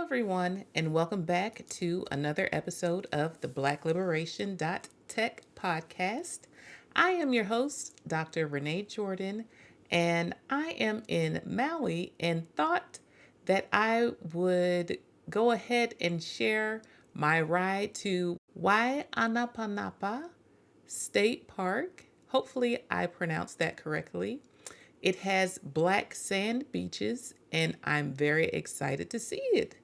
everyone, and welcome back to another episode of the Black Liberation.Tech podcast. I am your host, Dr. Renee Jordan, and I am in Maui and thought that I would go ahead and share my ride to Waianapanapa State Park. Hopefully, I pronounced that correctly. It has black sand beaches, and I'm very excited to see it.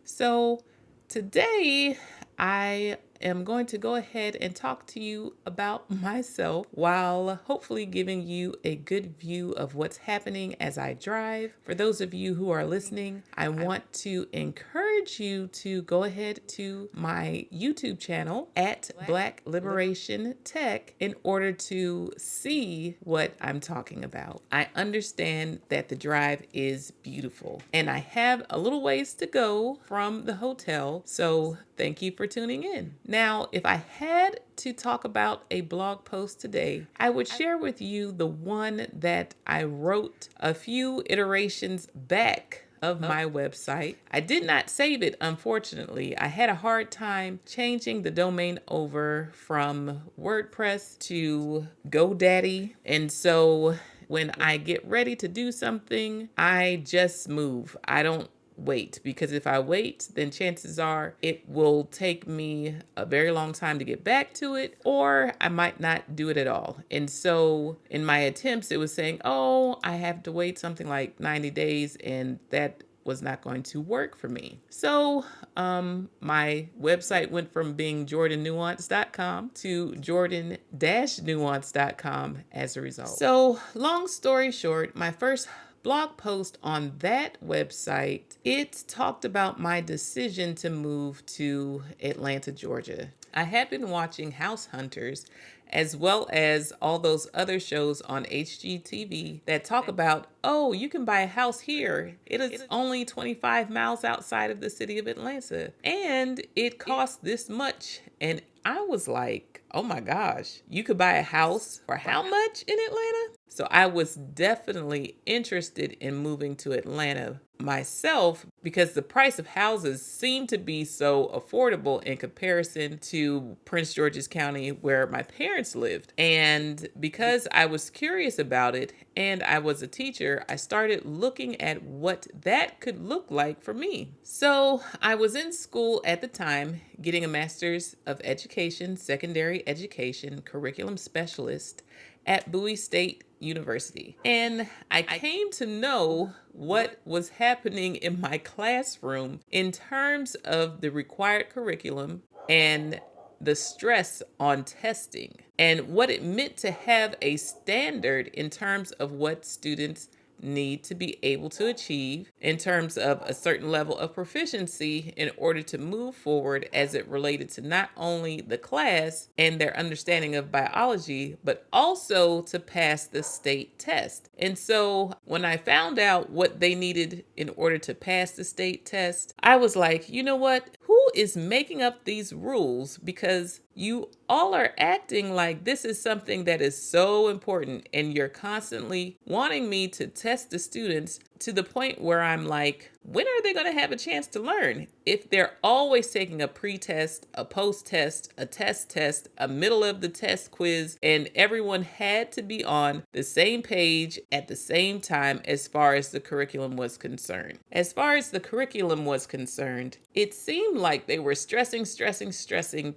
So, today I am going to go ahead and talk to you about myself while hopefully giving you a good view of what's happening as I drive. For those of you who are listening, I want to encourage you to go ahead to my YouTube channel at Black Liberation.Tech in order to see what I'm talking about. I understand that the drive is beautiful and I have a little ways to go from the hotel, so thank you for tuning in. Now, if I had to talk about a blog post today, I would share with you the one that I wrote a few iterations back of my website. I did not save it, unfortunately. I had a hard time changing the domain over from WordPress to GoDaddy. And so when I get ready to do something, I just move. I don't wait, because if I wait, then chances are it will take me a very long time to get back to it, or I might not do it at all. And so in my attempts, it was saying, oh, I have to wait something like 90 days, and that was not going to work for me. So my website went from being jordannuance.com to jordan-nuance.com as a result. So long story short, my first blog post on that website, it talked about my decision to move to Atlanta, Georgia. I had been watching House Hunters as well as all those other shows on HGTV that talk about, oh, you can buy a house here. It is only 25 miles outside of the city of Atlanta, and it costs this much. And I was like, oh my gosh, you could buy a house for how much in Atlanta? So I was definitely interested in moving to Atlanta myself because the price of houses seemed to be so affordable in comparison to Prince George's County where my parents lived. And because I was curious about it and I was a teacher, I started looking at what that could look like for me. So I was in school at the time getting a master's of education, secondary education, curriculum specialist at Bowie State University. And I came to know what was happening in my classroom in terms of the required curriculum and the stress on testing and what it meant to have a standard in terms of what students need to be able to achieve in terms of a certain level of proficiency in order to move forward as it related to not only the class and their understanding of biology, but also to pass the state test. And so when I found out what they needed in order to pass the state test, I was like, you know what? Who is making up these rules? Because you all are acting like this is something that is so important, and you're constantly wanting me to test the students to the point where I'm like, when are they going to have a chance to learn? If they're always taking a pre-test, a post-test, a test, a middle of the test quiz, and everyone had to be on the same page at the same time as far as the curriculum was concerned. As far as the curriculum was concerned, it seemed like they were stressing,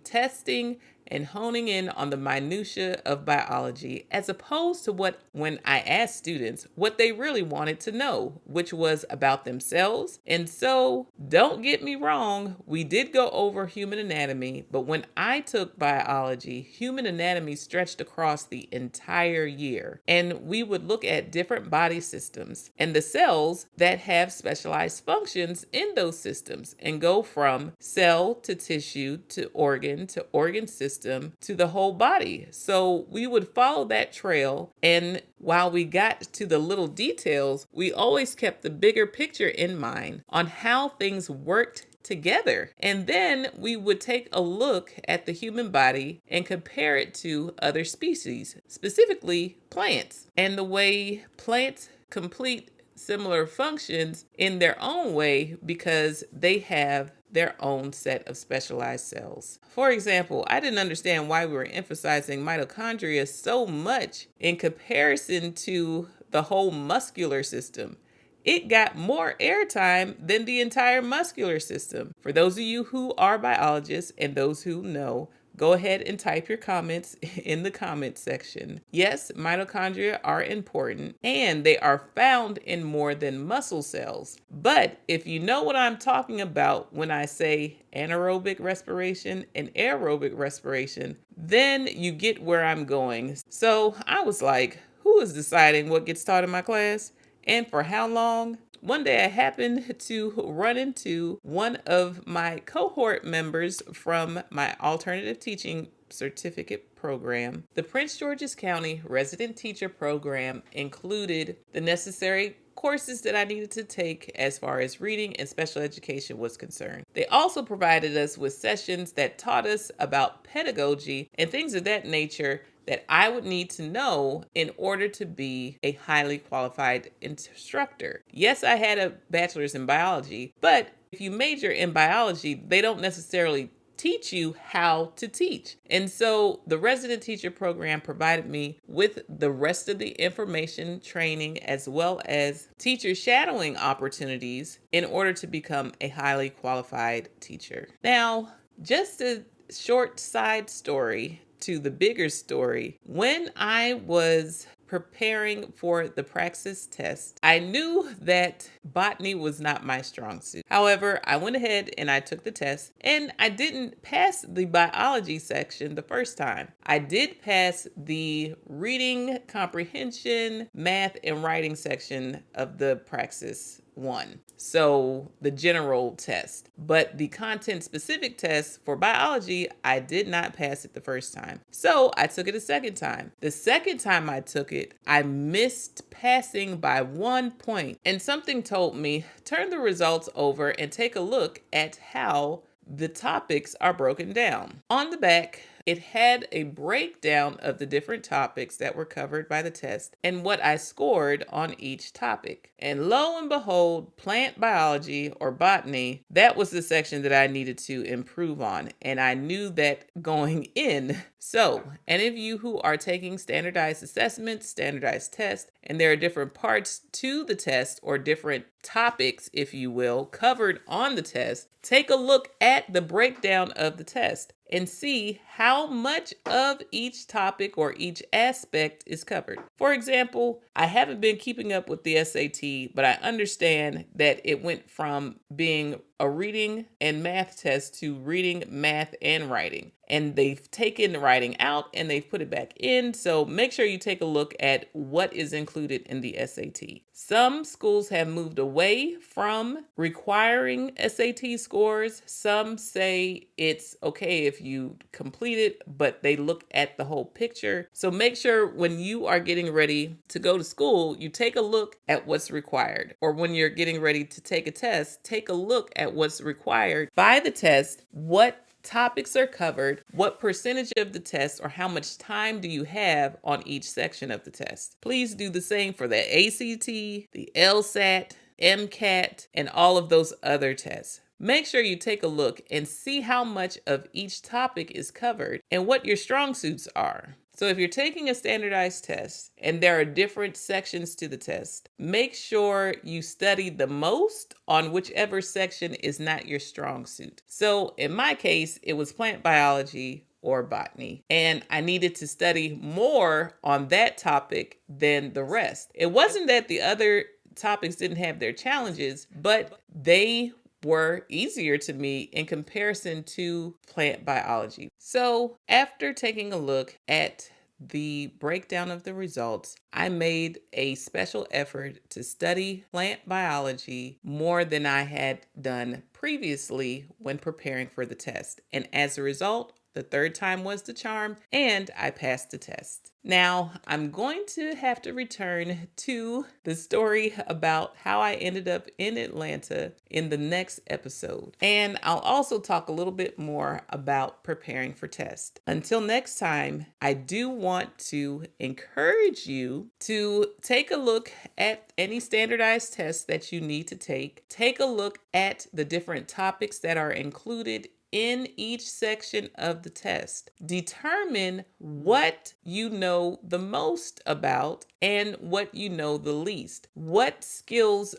testing, and honing in on the minutia of biology, as opposed to what, when I asked students what they really wanted to know, which was about themselves. And so, don't get me wrong, we did go over human anatomy, but when I took biology, human anatomy stretched across the entire year. And we would look at different body systems and the cells that have specialized functions in those systems and go from cell to tissue to organ system to the whole body. So we would follow that trail, and while we got to the little details, we always kept the bigger picture in mind on how things worked together. And then we would take a look at the human body and compare it to other species, specifically plants, and the way plants complete similar functions in their own way because they have their own set of specialized cells. For example, I didn't understand why we were emphasizing mitochondria so much in comparison to the whole muscular system. It got more airtime than the entire muscular system. For those of you who are biologists and those who know, go ahead and type your comments in the comment section. Yes, mitochondria are important and they are found in more than muscle cells. But if you know what I'm talking about when I say anaerobic respiration and aerobic respiration, then you get where I'm going. So I was like, who is deciding what gets taught in my class and for how long? One day I happened to run into one of my cohort members from my alternative teaching certificate program. The Prince George's County Resident Teacher Program included the necessary courses that I needed to take as far as reading and special education was concerned. They also provided us with sessions that taught us about pedagogy and things of that nature that I would need to know in order to be a highly qualified instructor. Yes, I had a bachelor's in biology, but if you major in biology, they don't necessarily teach you how to teach. And so the resident teacher program provided me with the rest of the information, training, as well as teacher shadowing opportunities in order to become a highly qualified teacher. Now, just a short side story to the bigger story. When I was preparing for the Praxis test, I knew that botany was not my strong suit. However, I went ahead and I took the test and I didn't pass the biology section the first time. I did pass the reading, comprehension, math, and writing section of the Praxis 1. So the general test. But the content specific test for biology, I did not pass it the first time. So I took it a second time. The second time I took it, I missed passing by 1 point. And something told me, turn the results over and take a look at how the topics are broken down. On the back, it had a breakdown of the different topics that were covered by the test and what I scored on each topic. And lo and behold, plant biology or botany, that was the section that I needed to improve on. And I knew that going in. So, any of you who are taking standardized assessments, standardized tests, and there are different parts to the test or different topics, if you will, covered on the test, take a look at the breakdown of the test and see how much of each topic or each aspect is covered. For example, I haven't been keeping up with the SAT, but I understand that it went from being a reading and math test to reading, math, and writing. And they've taken the writing out and they've put it back in. So make sure you take a look at what is included in the SAT. Some schools have moved away from requiring SAT scores. Some say it's okay if you complete it, but they look at the whole picture. So make sure when you are getting ready to go to school, you take a look at what's required. Or when you're getting ready to take a test, take a look at what's required by the test, what topics are covered, what percentage of the test or how much time do you have on each section of the test. Please do the same for the ACT, the LSAT, MCAT, and all of those other tests. Make sure you take a look and see how much of each topic is covered and what your strong suits are. So if you're taking a standardized test and there are different sections to the test, make sure you study the most on whichever section is not your strong suit. So in my case, it was plant biology or botany, and I needed to study more on that topic than the rest. It wasn't that the other topics didn't have their challenges, but they were easier to me in comparison to plant biology. So after taking a look at the breakdown of the results, I made a special effort to study plant biology more than I had done previously when preparing for the test. And as a result, the third time was the charm and I passed the test. Now, I'm going to have to return to the story about how I ended up in Atlanta in the next episode. And I'll also talk a little bit more about preparing for tests. Until next time, I do want to encourage you to take a look at any standardized tests that you need to take. Take a look at the different topics that are included in each section of the test. Determine what you know the most about and what you know the least. What skills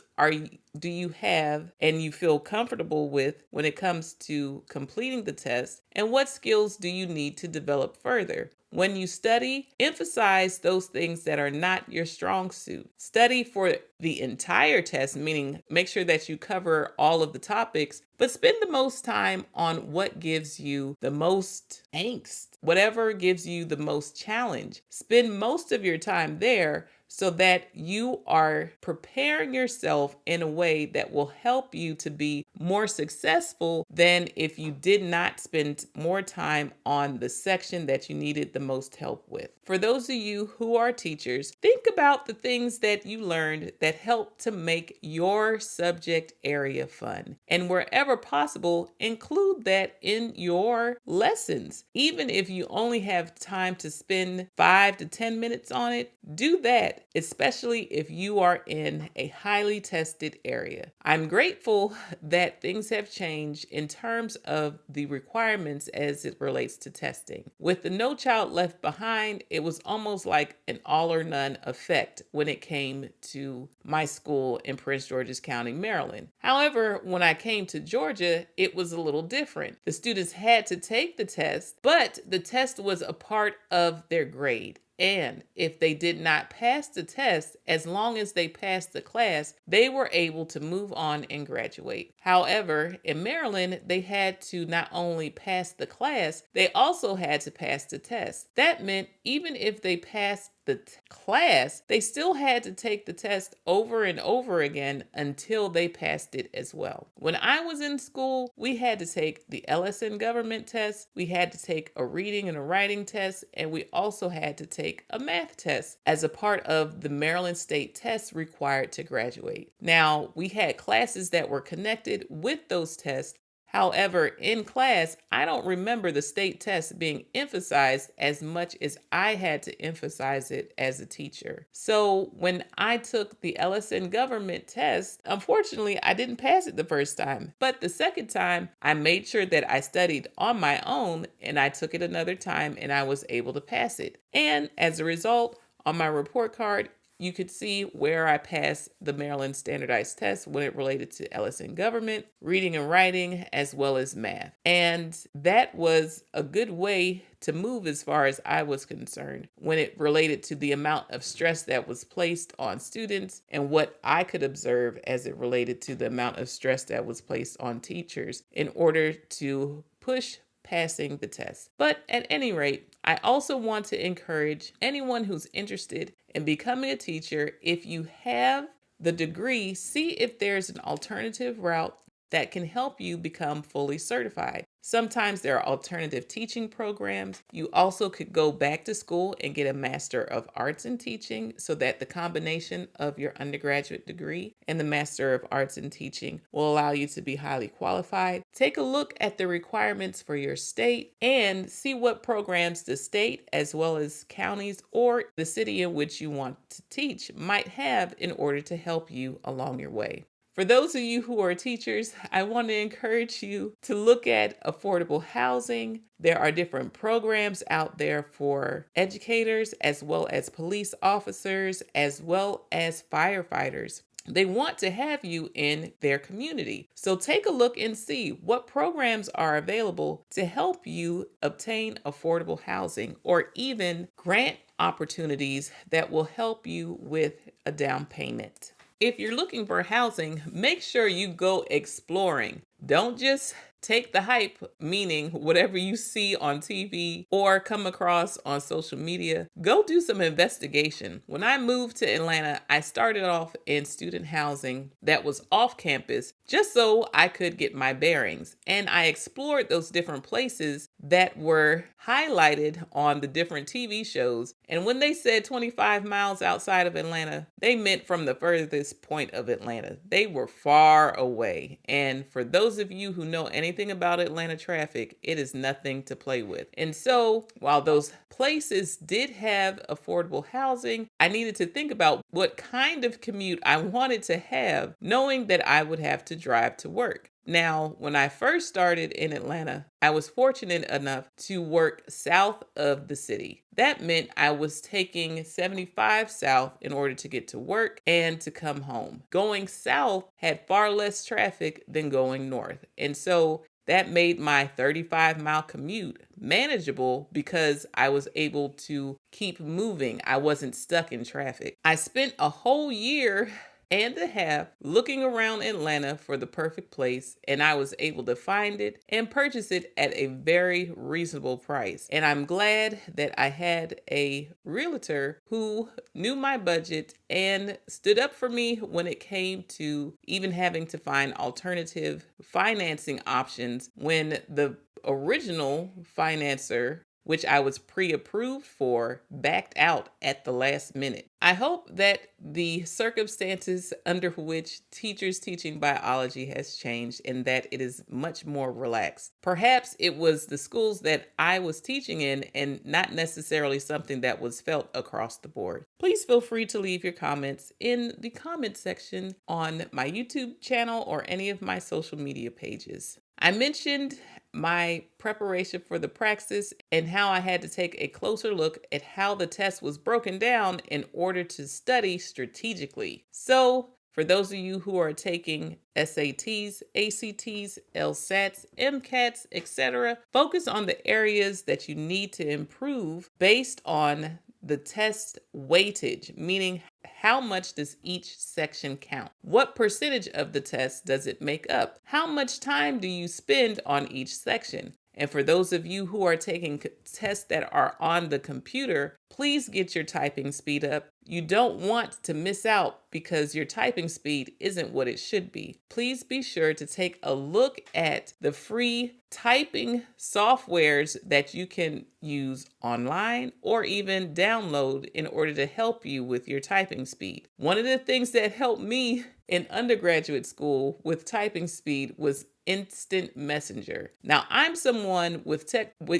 do you have and you feel comfortable with when it comes to completing the test, and what skills do you need to develop further? When you study, emphasize those things that are not your strong suit. Study for the entire test, meaning make sure that you cover all of the topics, but spend the most time on what gives you the most angst, whatever gives you the most challenge. Spend most of your time there so that you are preparing yourself in a way that will help you to be more successful than if you did not spend more time on the section that you needed the most help with. For those of you who are teachers, think about the things that you learned that help to make your subject area fun. And wherever possible, include that in your lessons. Even if you only have time to spend 5 to 10 minutes on it, do that, especially if you are in a highly tested area. I'm grateful that things have changed in terms of the requirements as it relates to testing. With the No Child Left Behind, it was almost like an all or none effect when it came to my school in Prince George's County, Maryland. However, when I came to Georgia, it was a little different. The students had to take the test, but the test was a part of their grade. And if they did not pass the test, as long as they passed the class, they were able to move on and graduate. However, in Maryland, they had to not only pass the class, they also had to pass the test. That meant even if they passed the class, they still had to take the test over and over again until they passed it as well. When I was in school, we had to take the LSN government test, we had to take a reading and a writing test, and we also had to take a math test as a part of the Maryland state tests required to graduate. Now, we had classes that were connected with those tests. However, in class, I don't remember the state test being emphasized as much as I had to emphasize it as a teacher. So when I took the LSN government test, unfortunately, I didn't pass it the first time. But the second time, I made sure that I studied on my own, and I took it another time and I was able to pass it. And as a result, on my report card, you could see where I passed the Maryland standardized test when it related to LSN government, reading and writing, as well as math. And that was a good way to move as far as I was concerned when it related to the amount of stress that was placed on students and what I could observe as it related to the amount of stress that was placed on teachers in order to push passing the test. But at any rate, I also want to encourage anyone who's interested in becoming a teacher, if you have the degree, see if there's an alternative route that can help you become fully certified. Sometimes there are alternative teaching programs. You also could go back to school and get a Master of Arts in Teaching so that the combination of your undergraduate degree and the Master of Arts in Teaching will allow you to be highly qualified. Take a look at the requirements for your state and see what programs the state as well as counties or the city in which you want to teach might have in order to help you along your way. For those of you who are teachers, I want to encourage you to look at affordable housing. There are different programs out there for educators, as well as police officers, as well as firefighters. They want to have you in their community. So take a look and see what programs are available to help you obtain affordable housing or even grant opportunities that will help you with a down payment. If you're looking for housing, make sure you go exploring. Don't just take the hype, meaning whatever you see on TV or come across on social media. Go do some investigation. When I moved to Atlanta, I started off in student housing that was off campus just so I could get my bearings. And I explored those different places that were highlighted on the different TV shows. And when they said 25 miles outside of Atlanta, they meant from the furthest point of Atlanta. They were far away. And for those of you who know anything about Atlanta traffic, it is nothing to play with. And so while those places did have affordable housing, I needed to think about what kind of commute I wanted to have, knowing that I would have to drive to work. Now, when I first started in Atlanta, I was fortunate enough to work south of the city. That meant I was taking 75 south in order to get to work and to come home. Going south had far less traffic than going north. And so that made my 35-mile commute manageable because I was able to keep moving. I wasn't stuck in traffic. I spent a whole year and a half looking around Atlanta for the perfect place, and I was able to find it and purchase it at a very reasonable price. And I'm glad that I had a realtor who knew my budget and stood up for me when it came to even having to find alternative financing options when the original financer, which I was pre-approved for, backed out at the last minute. I hope that the circumstances under which teachers teaching biology has changed and that it is much more relaxed. Perhaps it was the schools that I was teaching in and not necessarily something that was felt across the board. Please feel free to leave your comments in the comment section on my YouTube channel or any of my social media pages. I mentioned my preparation for the Praxis and how I had to take a closer look at how the test was broken down in order to study strategically. So, for those of you who are taking SATs, ACTs, LSATs, MCATs, etc., focus on the areas that you need to improve based on the test weightage, meaning how much does each section count? What percentage of the test does it make up? How much time do you spend on each section? And for those of you who are taking tests that are on the computer, please get your typing speed up. You don't want to miss out because your typing speed isn't what it should be. Please be sure to take a look at the free typing softwares that you can use online or even download in order to help you with your typing speed. One of the things that helped me in undergraduate school with typing speed was instant messenger. Now, I'm someone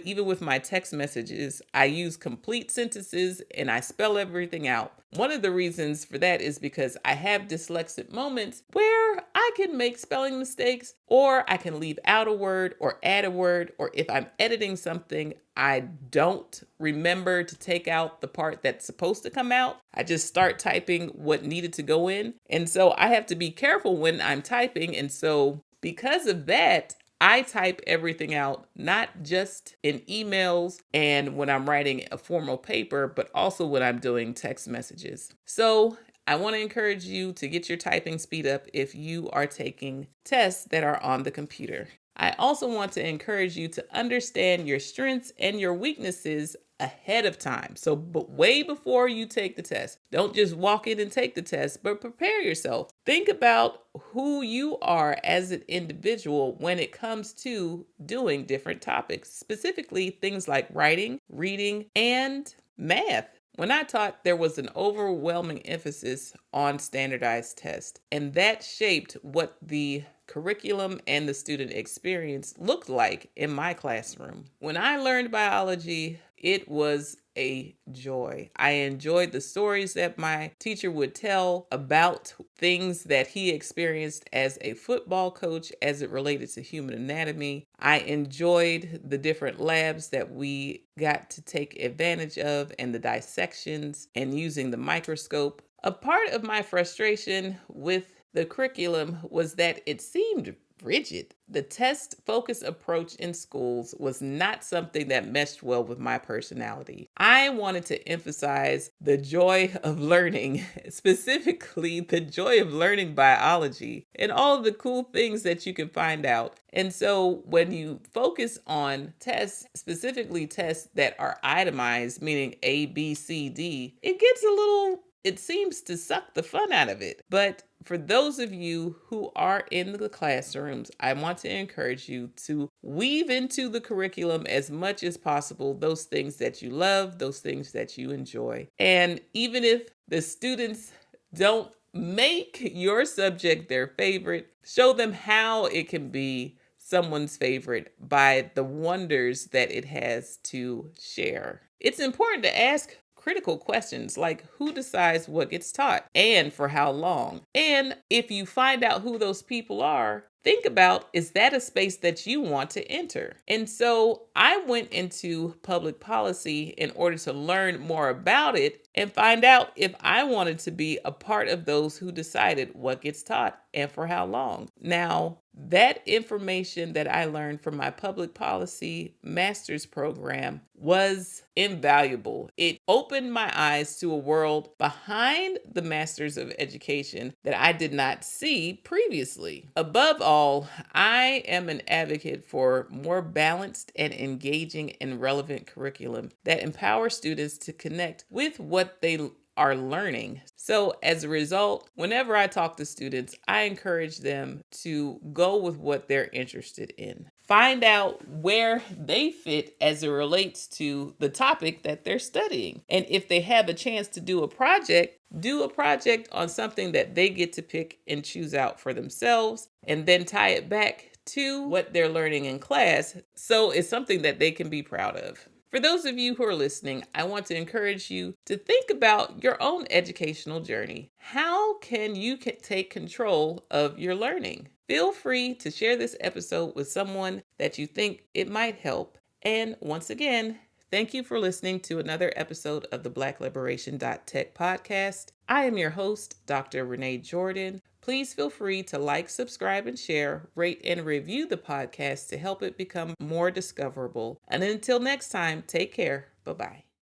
even with my text messages, I use complete sentences and I spell everything out. One of the reasons for that is because I have dyslexic moments where I can make spelling mistakes, or I can leave out a word or add a word, or if I'm editing something, I don't remember to take out the part that's supposed to come out. I just start typing what needed to go in. And so I have to be careful when I'm typing. And so because of that, I type everything out, not just in emails and when I'm writing a formal paper, but also when I'm doing text messages. So I want to encourage you to get your typing speed up if you are taking tests that are on the computer. I also want to encourage you to understand your strengths and your weaknesses ahead of time. So, but way before you take the test, don't just walk in and take the test, but prepare yourself. Think about who you are as an individual when it comes to doing different topics, specifically things like writing, reading, and math. When I taught, there was an overwhelming emphasis on standardized tests, and that shaped what the curriculum and the student experience looked like in my classroom. When I learned biology, it was a joy. I enjoyed the stories that my teacher would tell about things that he experienced as a football coach as it related to human anatomy. I enjoyed the different labs that we got to take advantage of and the dissections and using the microscope. A part of my frustration with the curriculum was that it seemed rigid. The test-focused approach in schools was not something that meshed well with my personality. I wanted to emphasize the joy of learning, specifically the joy of learning biology and all of the cool things that you can find out. And so when you focus on tests, specifically tests that are itemized, meaning A, B, C, D, it gets a little it seems to suck the fun out of it. But for those of you who are in the classrooms, I want to encourage you to weave into the curriculum as much as possible those things that you love, those things that you enjoy. And even if the students don't make your subject their favorite, show them how it can be someone's favorite by the wonders that it has to share. It's important to ask critical questions like who decides what gets taught and for how long. And if you find out who those people are, think about, is that a space that you want to enter? And so I went into public policy in order to learn more about it and find out if I wanted to be a part of those who decided what gets taught and for how long. Now, that information that I learned from my public policy master's program was invaluable. It opened my eyes to a world behind the Masters of Education that I did not see previously. Above all, I am an advocate for more balanced and engaging and relevant curriculum that empowers students to connect with what they are learning. So as a result, whenever I talk to students, I encourage them to go with what they're interested in. Find out where they fit as it relates to the topic that they're studying. And if they have a chance to do a project on something that they get to pick and choose out for themselves, and then tie it back to what they're learning in class. So it's something that they can be proud of. For those of you who are listening, I want to encourage you to think about your own educational journey. How can you take control of your learning? Feel free to share this episode with someone that you think it might help. And once again, thank you for listening to another episode of the Black Liberation.Tech podcast. I am your host, Dr. Renee Jordan. Please feel free to like, subscribe, and share, rate, and review the podcast to help it become more discoverable. And until next time, take care. Bye-bye.